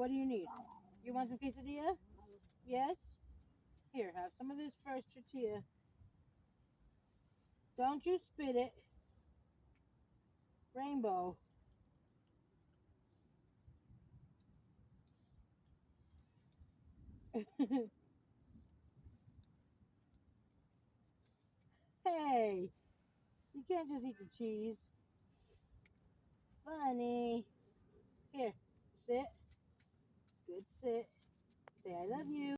what do you need? You want some quesadilla? Yes? Here, have some of this first tortilla. Don't you spit it. Rainbow. Hey, you can't just eat the cheese. Funny. Here, sit. Good sit. Say I love you.